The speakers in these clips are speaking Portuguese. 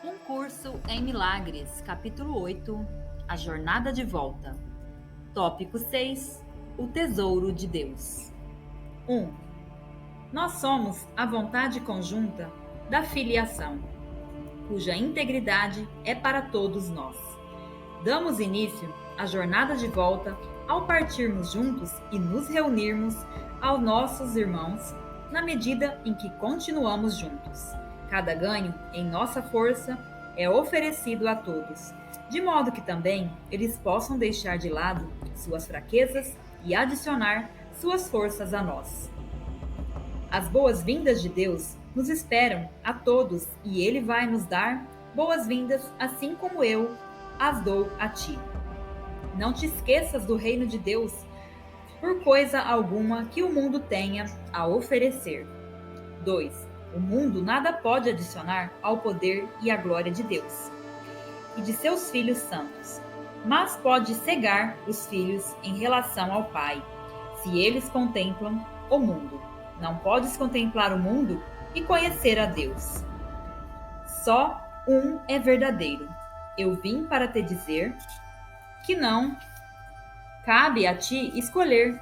Um curso em milagres, capítulo 8, a jornada de volta. Tópico 6, o tesouro de Deus. 1. Nós somos a vontade conjunta da filiação, cuja integridade é para todos nós. Damos início à jornada de volta ao partirmos juntos e nos reunirmos aos nossos irmãos na medida em que continuamos juntos. Cada ganho em nossa força é oferecido a todos, de modo que também eles possam deixar de lado suas fraquezas e adicionar suas forças a nós. As boas-vindas de Deus nos esperam a todos e Ele vai nos dar boas-vindas assim como eu as dou a ti. Não te esqueças do reino de Deus por coisa alguma que o mundo tenha a oferecer. 2. O mundo nada pode adicionar ao poder e à glória de Deus e de seus filhos santos, mas pode cegar os filhos em relação ao Pai, se eles contemplam o mundo. Não podes contemplar o mundo e conhecer a Deus. Só um é verdadeiro. Eu vim para te dizer que não cabe a ti escolher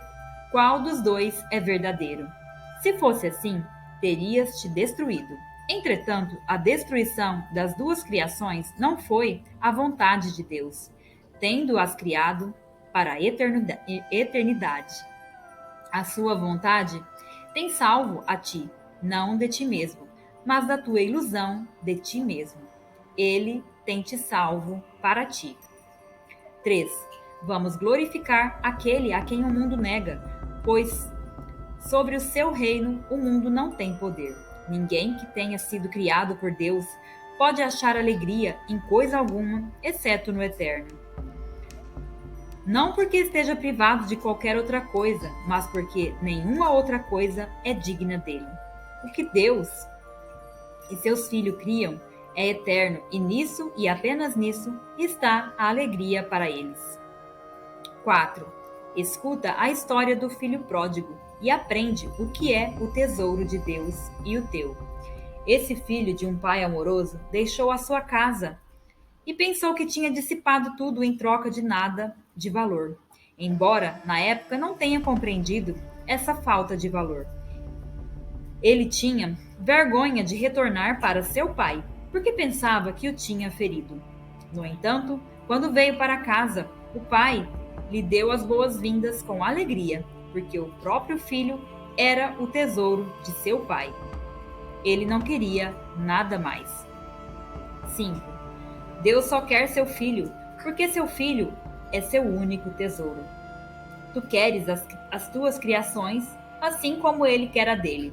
qual dos dois é verdadeiro. Se fosse assim, terias te destruído. Entretanto, a destruição das duas criações não foi a vontade de Deus, tendo-as criado para a eternidade. A sua vontade tem salvo a ti, não de ti mesmo, mas da tua ilusão de ti mesmo. Ele tem te salvo para ti. 3. Vamos glorificar aquele a quem o mundo nega, pois sobre o seu reino o mundo não tem poder. Ninguém que tenha sido criado por Deus pode achar alegria em coisa alguma, exceto no eterno. Não porque esteja privado de qualquer outra coisa, mas porque nenhuma outra coisa é digna dele. O que Deus e seus filhos criam é eterno, e nisso, e apenas nisso, está a alegria para eles. 4. Escuta a história do filho pródigo e aprende o que é o tesouro de Deus e o teu. Esse filho de um pai amoroso deixou a sua casa e pensou que tinha dissipado tudo em troca de nada de valor, embora na época não tenha compreendido essa falta de valor. Ele tinha vergonha de retornar para seu pai, porque pensava que o tinha ferido. No entanto, quando veio para casa, o pai lhe deu as boas-vindas com alegria, porque o próprio filho era o tesouro de seu pai. Ele não queria nada mais. 5. Deus só quer seu filho, porque seu filho é seu único tesouro. Tu queres as tuas criações, assim como ele quer a dele.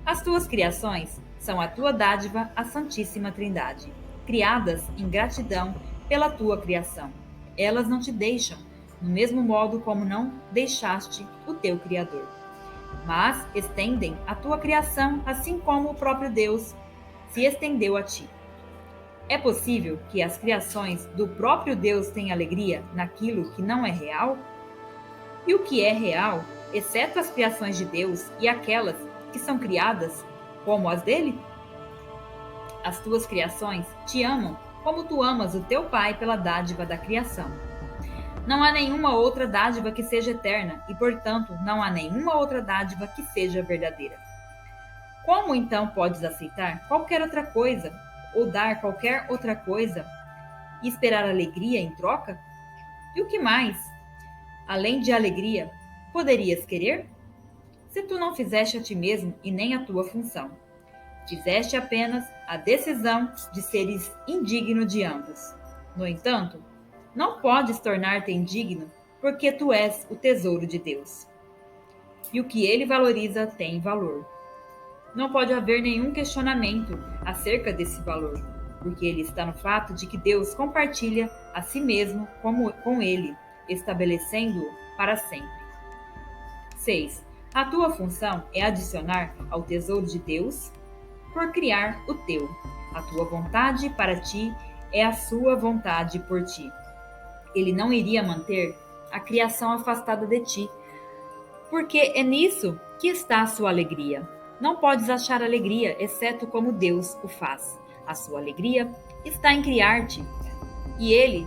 As tuas criações são a tua dádiva à Santíssima Trindade, criadas em gratidão pela tua criação. Elas não te deixam, no mesmo modo como não deixaste o teu Criador, mas estendem a tua criação assim como o próprio Deus se estendeu a ti. É possível que as criações do próprio Deus tenham alegria naquilo que não é real? E o que é real, exceto as criações de Deus e aquelas que são criadas como as dele? As tuas criações te amam como tu amas o teu Pai pela dádiva da criação. Não há nenhuma outra dádiva que seja eterna e, portanto, não há nenhuma outra dádiva que seja verdadeira. Como então podes aceitar qualquer outra coisa ou dar qualquer outra coisa e esperar alegria em troca? E o que mais, além de alegria, poderias querer? Se tu não fizeste a ti mesmo e nem a tua função, fizeste apenas a decisão de seres indigno de ambos. No entanto, não podes tornar-te indigno, porque tu és o tesouro de Deus. E o que ele valoriza tem valor. Não pode haver nenhum questionamento acerca desse valor, porque ele está no fato de que Deus compartilha a si mesmo com ele, estabelecendo-o para sempre. 6. A tua função é adicionar ao tesouro de Deus por criar o teu. A tua vontade para ti é a sua vontade por ti. Ele não iria manter a criação afastada de ti, porque é nisso que está a sua alegria. Não podes achar alegria, exceto como Deus o faz. A sua alegria está em criar-te, e ele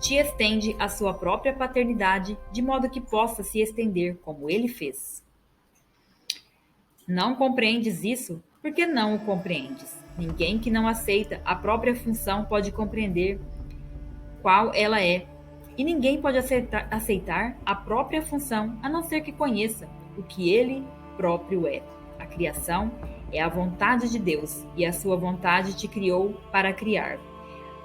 te estende a sua própria paternidade, de modo que possa se estender como ele fez. Não compreendes isso porque não o compreendes. Ninguém que não aceita a própria função pode compreender qual ela é, e ninguém pode aceitar a própria função a não ser que conheça o que ele próprio é. A criação é a vontade de Deus, e a sua vontade te criou para criar.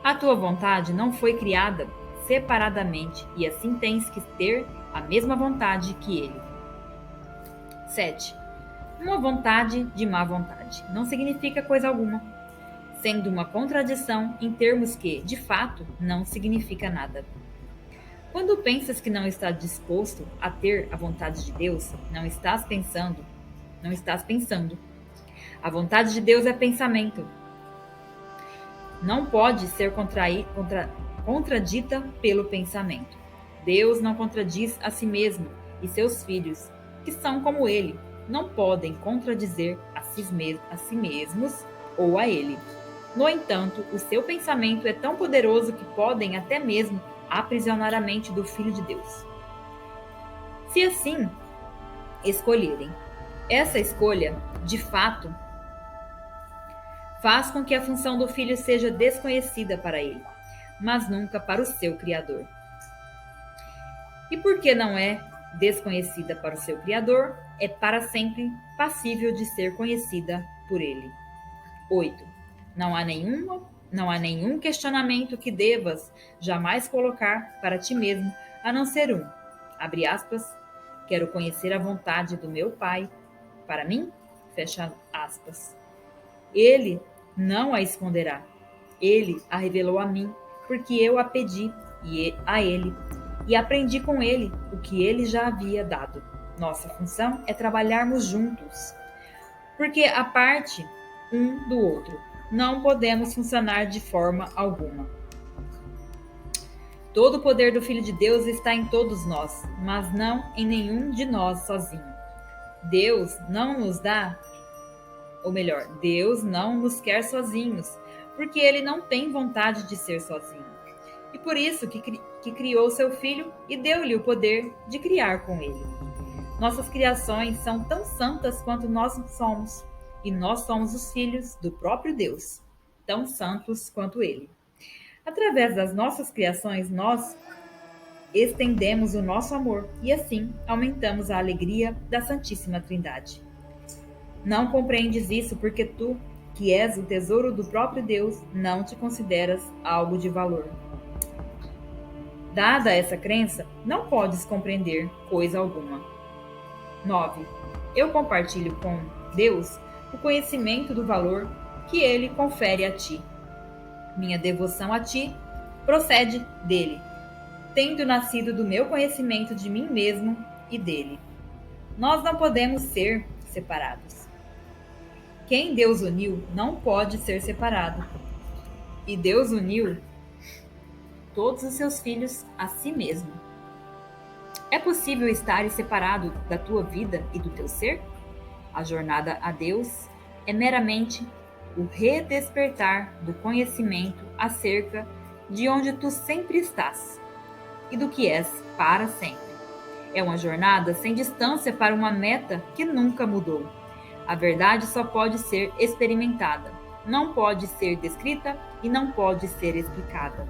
A tua vontade não foi criada separadamente, e assim tens que ter a mesma vontade que ele. 7. Uma vontade de má vontade não significa coisa alguma, sendo uma contradição em termos que, de fato, não significa nada. Quando pensas que não estás disposto a ter a vontade de Deus, não estás pensando. A vontade de Deus é pensamento. Não pode ser contradita pelo pensamento. Deus não contradiz a si mesmo, e seus filhos, que são como ele, não podem contradizer a si mesmos ou a ele. No entanto, o seu pensamento é tão poderoso que podem até mesmo aprisionar a mente do Filho de Deus. Se assim escolherem, essa escolha, de fato, faz com que a função do Filho seja desconhecida para ele, mas nunca para o seu Criador. E porque não é desconhecida para o seu Criador, é para sempre passível de ser conhecida por ele. 8. Não há nenhum questionamento que devas jamais colocar para ti mesmo, a não ser um. Abre aspas. Quero conhecer a vontade do meu Pai para mim. Fecha aspas. Ele não a esconderá. Ele a revelou a mim, porque eu a pedi a ele e aprendi com ele o que ele já havia dado. Nossa função é trabalharmos juntos, porque a parte um do outro não podemos funcionar de forma alguma. Todo o poder do Filho de Deus está em todos nós, mas não em nenhum de nós sozinho. Deus não nos quer sozinhos, porque ele não tem vontade de ser sozinho. E por isso que criou seu Filho e deu-lhe o poder de criar com ele. Nossas criações são tão santas quanto nós somos, e nós somos os filhos do próprio Deus, tão santos quanto ele. Através das nossas criações, nós estendemos o nosso amor e assim aumentamos a alegria da Santíssima Trindade. Não compreendes isso porque tu, que és o tesouro do próprio Deus, não te consideras algo de valor. Dada essa crença, não podes compreender coisa alguma. 9. Eu compartilho com Deus o conhecimento do valor que ele confere a ti. Minha devoção a ti procede dele, tendo nascido do meu conhecimento de mim mesmo e dele. Nós não podemos ser separados. Quem Deus uniu não pode ser separado. E Deus uniu todos os seus filhos a si mesmo. É possível estar separado da tua vida e do teu ser? A jornada a Deus é meramente o redespertar do conhecimento acerca de onde tu sempre estás e do que és para sempre. É uma jornada sem distância para uma meta que nunca mudou. A verdade só pode ser experimentada, não pode ser descrita e não pode ser explicada.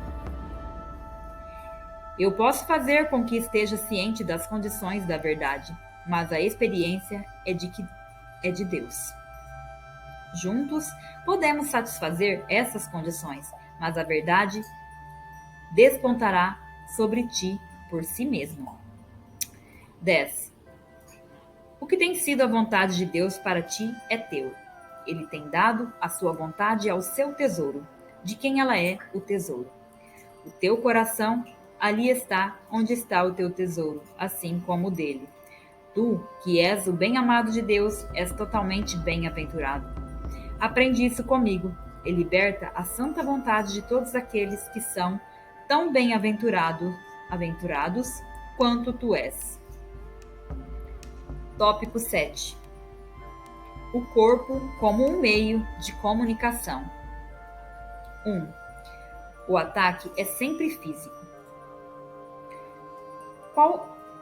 Eu posso fazer com que esteja ciente das condições da verdade, mas a experiência é de Deus. Juntos, podemos satisfazer essas condições, mas a verdade despontará sobre ti por si mesmo. 10. O que tem sido a vontade de Deus para ti é teu. Ele tem dado a sua vontade ao seu tesouro, de quem ela é o tesouro. O teu coração, ali está onde está o teu tesouro, assim como o dele. Tu, que és o bem-amado de Deus, és totalmente bem-aventurado. Aprende isso comigo e liberta a santa vontade de todos aqueles que são tão bem-aventurados quanto tu és. Tópico 7. O corpo como um meio de comunicação. 1. O ataque é sempre físico.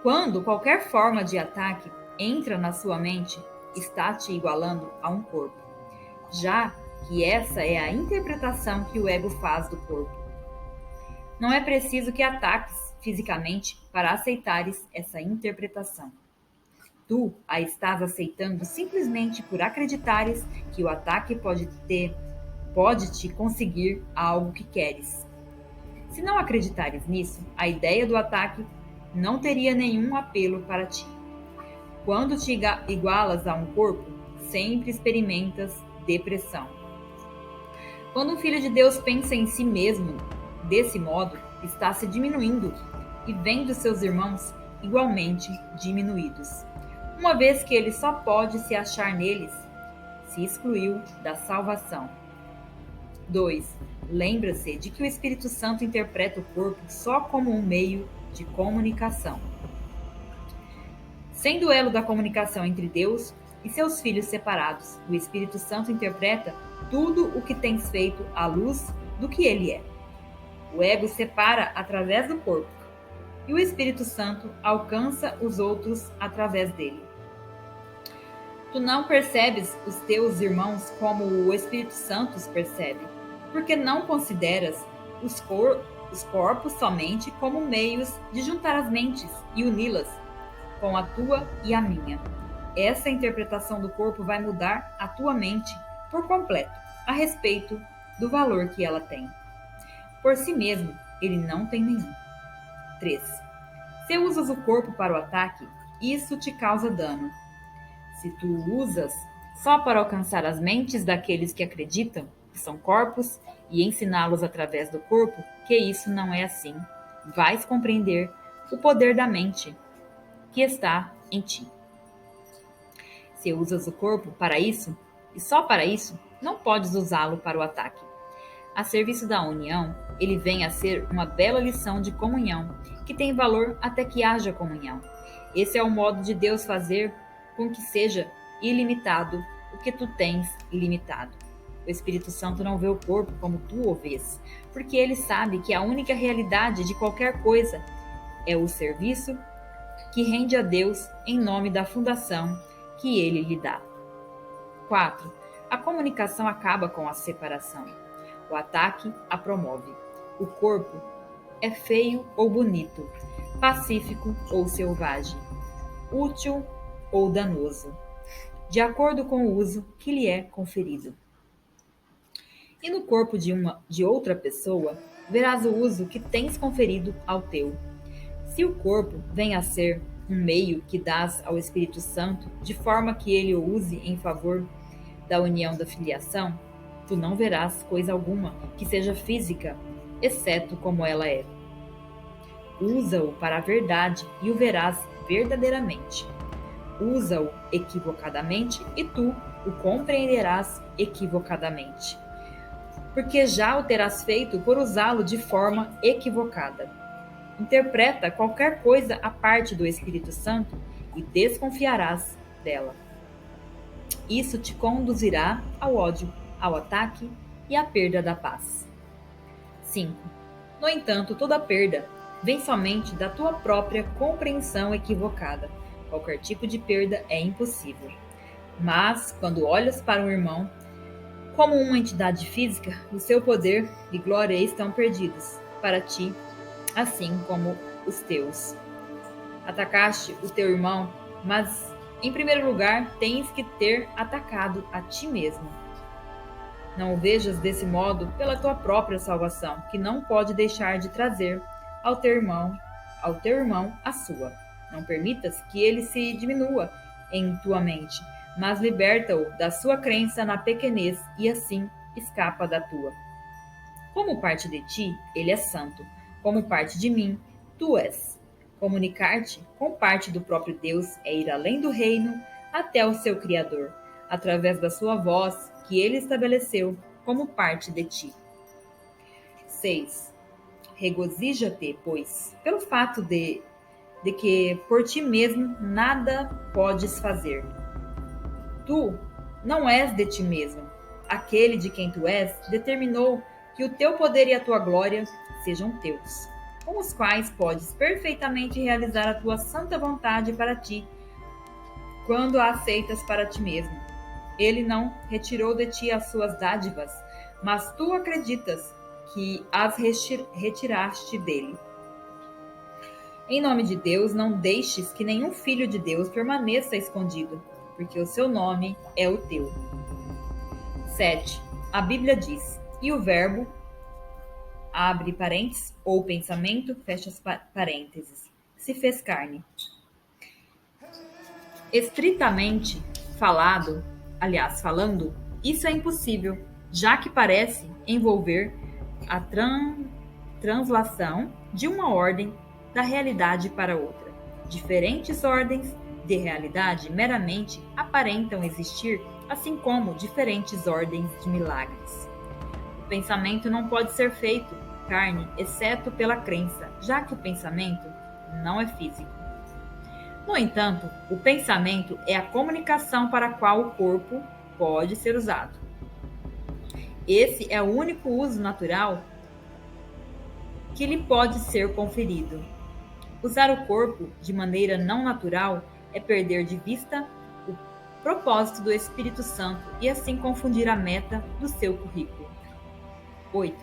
Quando qualquer forma de ataque entra na sua mente, está te igualando a um corpo, já que essa é a interpretação que o ego faz do corpo. Não é preciso que ataques fisicamente para aceitares essa interpretação. Tu a estás aceitando simplesmente por acreditares que o ataque pode te conseguir algo que queres. Se não acreditares nisso, a ideia do ataque não teria nenhum apelo para ti. Quando te igualas a um corpo, sempre experimentas depressão. Quando um filho de Deus pensa em si mesmo desse modo, está se diminuindo e vendo seus irmãos igualmente diminuídos. Uma vez que ele só pode se achar neles, se excluiu da salvação. 2. Lembra-se de que o Espírito Santo interpreta o corpo só como um meio de comunicação. Sendo o elo da comunicação entre Deus e seus filhos separados, o Espírito Santo interpreta tudo o que tens feito à luz do que ele é. O ego separa através do corpo, e o Espírito Santo alcança os outros através dele. Tu não percebes os teus irmãos como o Espírito Santo os percebe, porque não consideras os corpos somente como meios de juntar as mentes e uni-las com a tua e a minha. Essa interpretação do corpo vai mudar a tua mente por completo a respeito do valor que ela tem. Por si mesmo, ele não tem nenhum. 3. Se usas o corpo para o ataque, isso te causa dano. Se tu usas só para alcançar as mentes daqueles que acreditam que são corpos e ensiná-los através do corpo, que isso não é assim, vais compreender o poder da mente que está em ti. Se usas o corpo para isso, e só para isso, não podes usá-lo para o ataque. A serviço da união, ele vem a ser uma bela lição de comunhão, que tem valor até que haja comunhão. Esse é o modo de Deus fazer com que seja ilimitado o que tu tens limitado. O Espírito Santo não vê o corpo como tu o vês, porque ele sabe que a única realidade de qualquer coisa é o serviço que rende a Deus em nome da fundação que ele lhe dá. 4. A comunicação acaba com a separação. O ataque a promove. O corpo é feio ou bonito, pacífico ou selvagem, útil ou danoso, de acordo com o uso que lhe é conferido. E no corpo de outra pessoa, verás o uso que tens conferido ao teu. Se o corpo vem a ser um meio que dás ao Espírito Santo, de forma que ele o use em favor da união da filiação, tu não verás coisa alguma que seja física, exceto como ela é. Usa-o para a verdade e o verás verdadeiramente. Usa-o equivocadamente e tu o compreenderás equivocadamente, porque já o terás feito por usá-lo de forma equivocada. Interpreta qualquer coisa à parte do Espírito Santo e desconfiarás dela. Isso te conduzirá ao ódio, ao ataque e à perda da paz. 5. No entanto, toda perda vem somente da tua própria compreensão equivocada. Qualquer tipo de perda é impossível. Mas, quando olhas para um irmão como uma entidade física, o seu poder e glória estão perdidos para ti, assim como os teus. Atacaste o teu irmão, mas, em primeiro lugar, tens que ter atacado a ti mesmo. Não o vejas desse modo pela tua própria salvação, que não pode deixar de trazer ao teu irmão a sua. Não permitas que ele se diminua em tua mente, mas liberta-o da sua crença na pequenez e assim escapa da tua. Como parte de ti, ele é santo. Como parte de mim, tu és. Comunicar-te com parte do próprio Deus é ir além do reino até o seu Criador, através da sua voz que ele estabeleceu como parte de ti. 6. Regozija-te, pois, pelo fato de que por ti mesmo nada podes fazer. Tu não és de ti mesmo. Aquele de quem tu és determinou que o teu poder e a tua glória sejam teus, com os quais podes perfeitamente realizar a tua santa vontade para ti, quando a aceitas para ti mesmo. Ele não retirou de ti as suas dádivas, mas tu acreditas que as retiraste dele. Em nome de Deus, não deixes que nenhum filho de Deus permaneça escondido, porque o seu nome é o teu. 7. A Bíblia diz: e o verbo, abre parênteses, ou pensamento, fecha parênteses, se fez carne. Estritamente falando, isso é impossível, já que parece envolver a translação de uma ordem da realidade para outra. Diferentes ordens de realidade meramente aparentam existir, assim como diferentes ordens de milagres. O pensamento não pode ser feito carne, exceto pela crença, já que o pensamento não é físico. No entanto, o pensamento é a comunicação para a qual o corpo pode ser usado. Esse é o único uso natural que lhe pode ser conferido. Usar o corpo de maneira não natural é perder de vista o propósito do Espírito Santo e assim confundir a meta do seu currículo. 8.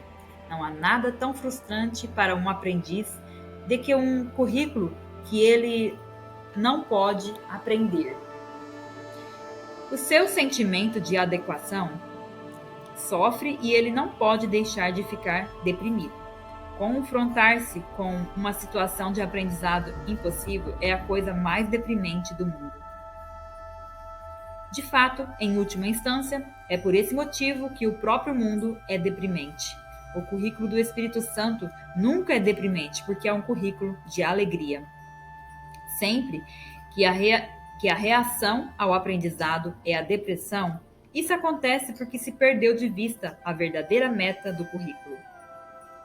Não há nada tão frustrante para um aprendiz do que um currículo que ele não pode aprender. O seu sentimento de adequação sofre e ele não pode deixar de ficar deprimido. Confrontar-se com uma situação de aprendizado impossível é a coisa mais deprimente do mundo. De fato, em última instância, é por esse motivo que o próprio mundo é deprimente. O currículo do Espírito Santo nunca é deprimente, porque é um currículo de alegria. Sempre que a reação ao aprendizado é a depressão, isso acontece porque se perdeu de vista a verdadeira meta do currículo.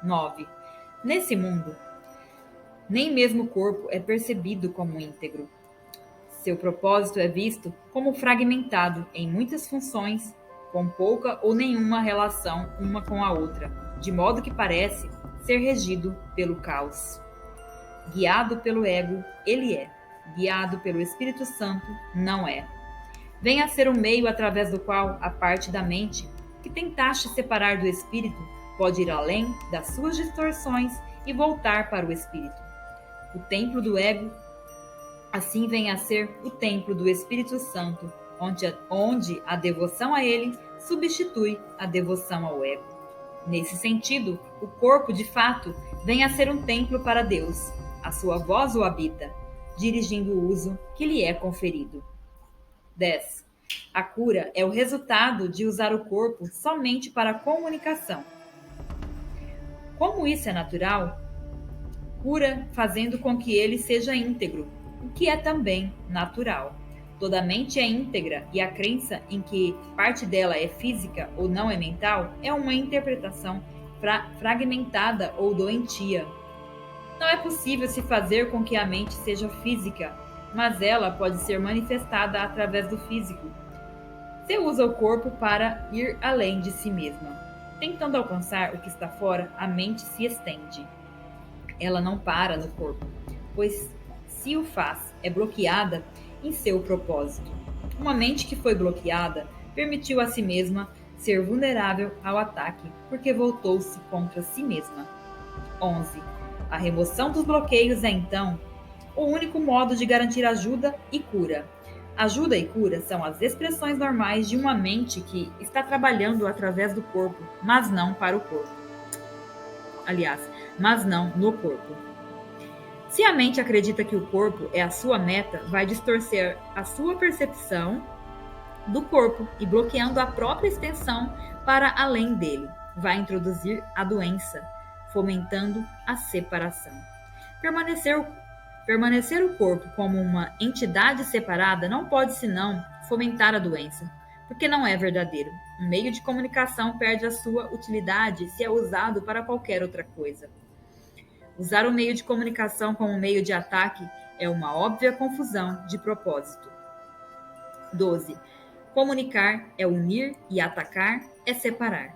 9. Nesse mundo, nem mesmo o corpo é percebido como íntegro. Seu propósito é visto como fragmentado em muitas funções, com pouca ou nenhuma relação uma com a outra, de modo que parece ser regido pelo caos. Guiado pelo ego, ele é. Guiado pelo Espírito Santo, não é. Venha a ser um meio através do qual a parte da mente que tentaste separar do Espírito pode ir além das suas distorções e voltar para o Espírito. O templo do ego, assim vem a ser o templo do Espírito Santo, onde a devoção a ele substitui a devoção ao ego. Nesse sentido, o corpo, de fato, vem a ser um templo para Deus. A sua voz o habita, dirigindo o uso que lhe é conferido. 10. A cura é o resultado de usar o corpo somente para a comunicação. Como isso é natural, cura fazendo com que ele seja íntegro, o que é também natural. Toda mente é íntegra e a crença em que parte dela é física ou não é mental é uma interpretação fragmentada ou doentia. Não é possível se fazer com que a mente seja física, mas ela pode ser manifestada através do físico. Você usa o corpo para ir além de si mesma. Tentando alcançar o que está fora, a mente se estende. Ela não para no corpo, pois se o faz, é bloqueada em seu propósito. Uma mente que foi bloqueada permitiu a si mesma ser vulnerável ao ataque, porque voltou-se contra si mesma. 11. A remoção dos bloqueios é, então, o único modo de garantir ajuda e cura. Ajuda e cura são as expressões normais de uma mente que está trabalhando através do corpo, mas não para o corpo. Mas não no corpo. Se a mente acredita que o corpo é a sua meta, vai distorcer a sua percepção do corpo e bloqueando a própria extensão para além dele. Vai introduzir a doença, fomentando a separação. Permanecer o corpo como uma entidade separada não pode senão fomentar a doença, porque não é verdadeiro. Um meio de comunicação perde a sua utilidade se é usado para qualquer outra coisa. Usar o meio de comunicação como meio de ataque é uma óbvia confusão de propósito. 12. Comunicar é unir e atacar é separar.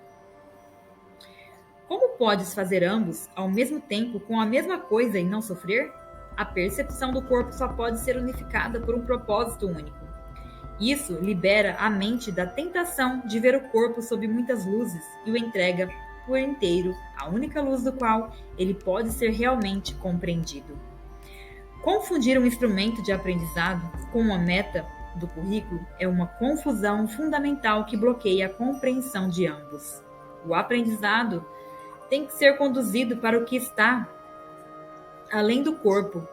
Como podes fazer ambos ao mesmo tempo com a mesma coisa e não sofrer? A percepção do corpo só pode ser unificada por um propósito único. Isso libera a mente da tentação de ver o corpo sob muitas luzes e o entrega por inteiro à única luz do qual ele pode ser realmente compreendido. Confundir um instrumento de aprendizado com uma meta do currículo é uma confusão fundamental que bloqueia a compreensão de ambos. O aprendizado tem que ser conduzido para o que está além do corpo,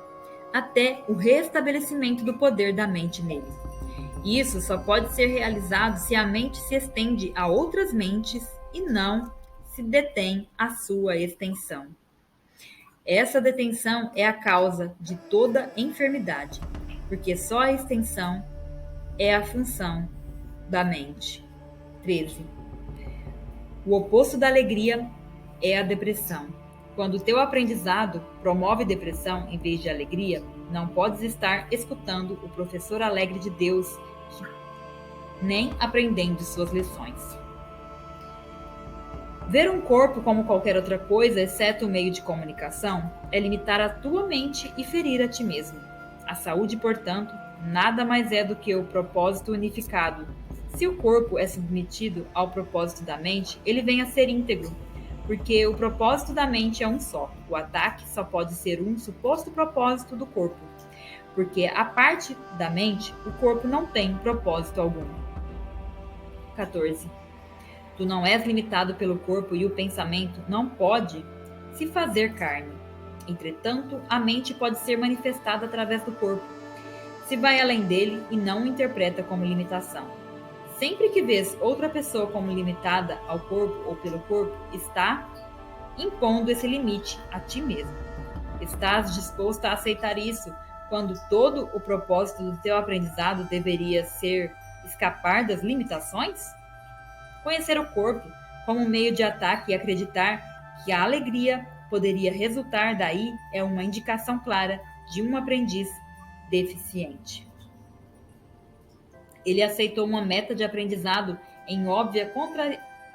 até o restabelecimento do poder da mente nele. Isso só pode ser realizado se a mente se estende a outras mentes e não se detém à sua extensão. Essa detenção é a causa de toda enfermidade, porque só a extensão é a função da mente. 13. O oposto da alegria é a depressão. Quando o teu aprendizado promove depressão em vez de alegria, não podes estar escutando o professor alegre de Deus, nem aprendendo suas lições. Ver um corpo como qualquer outra coisa, exceto o meio de comunicação, é limitar a tua mente e ferir a ti mesmo. A saúde, portanto, nada mais é do que o propósito unificado. Se o corpo é submetido ao propósito da mente, ele vem a ser íntegro, porque o propósito da mente é um só. O ataque só pode ser um suposto propósito do corpo, porque a parte da mente, o corpo não tem propósito algum. 14. Tu não és limitado pelo corpo e o pensamento não pode se fazer carne. Entretanto, a mente pode ser manifestada através do corpo. Se vai além dele e não o interpreta como limitação. Sempre que vês outra pessoa como limitada ao corpo ou pelo corpo, está impondo esse limite a ti mesmo. Estás disposto a aceitar isso quando todo o propósito do teu aprendizado deveria ser escapar das limitações? Conhecer o corpo como meio de ataque e acreditar que a alegria poderia resultar daí é uma indicação clara de um aprendiz deficiente. Ele aceitou uma meta de aprendizado em óbvia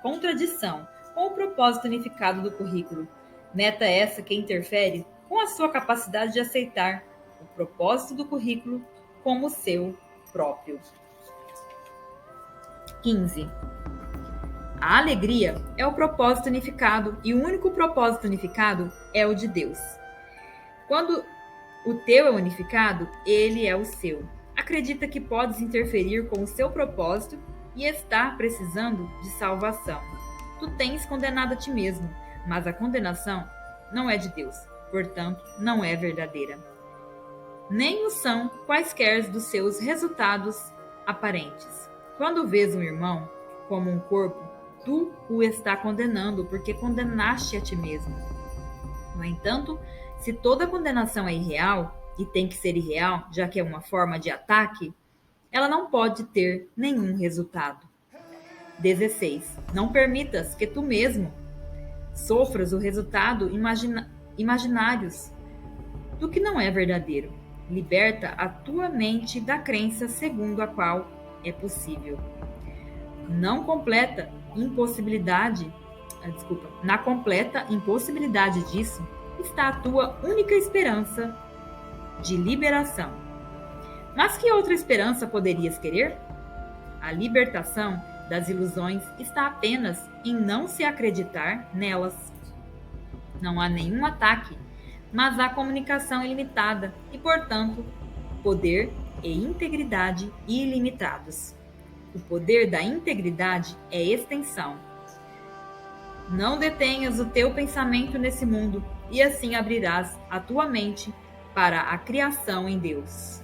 contradição com o propósito unificado do currículo. Meta essa que interfere com a sua capacidade de aceitar o propósito do currículo como seu próprio. 15. A alegria é o propósito unificado e o único propósito unificado é o de Deus. Quando o teu é unificado, ele é o seu. Acredita que podes interferir com o seu propósito e está precisando de salvação. Tu tens condenado a ti mesmo, mas a condenação não é de Deus, portanto, não é verdadeira. Nem o são quaisquer dos seus resultados aparentes. Quando vês um irmão como um corpo, tu o está condenando porque condenaste a ti mesmo. No entanto, se toda condenação é irreal, e tem que ser irreal, já que é uma forma de ataque, ela não pode ter nenhum resultado. 16. Não permitas que tu mesmo sofras o resultado imaginários do que não é verdadeiro. Liberta a tua mente da crença segundo a qual é possível. Na completa impossibilidade disso está a tua única esperança de liberação. Mas que outra esperança poderias querer? A libertação das ilusões está apenas em não se acreditar nelas. Não há nenhum ataque, mas há comunicação ilimitada e, portanto, poder e integridade ilimitados. O poder da integridade é extensão. Não detenhas o teu pensamento nesse mundo e assim abrirás a tua mente para a criação em Deus.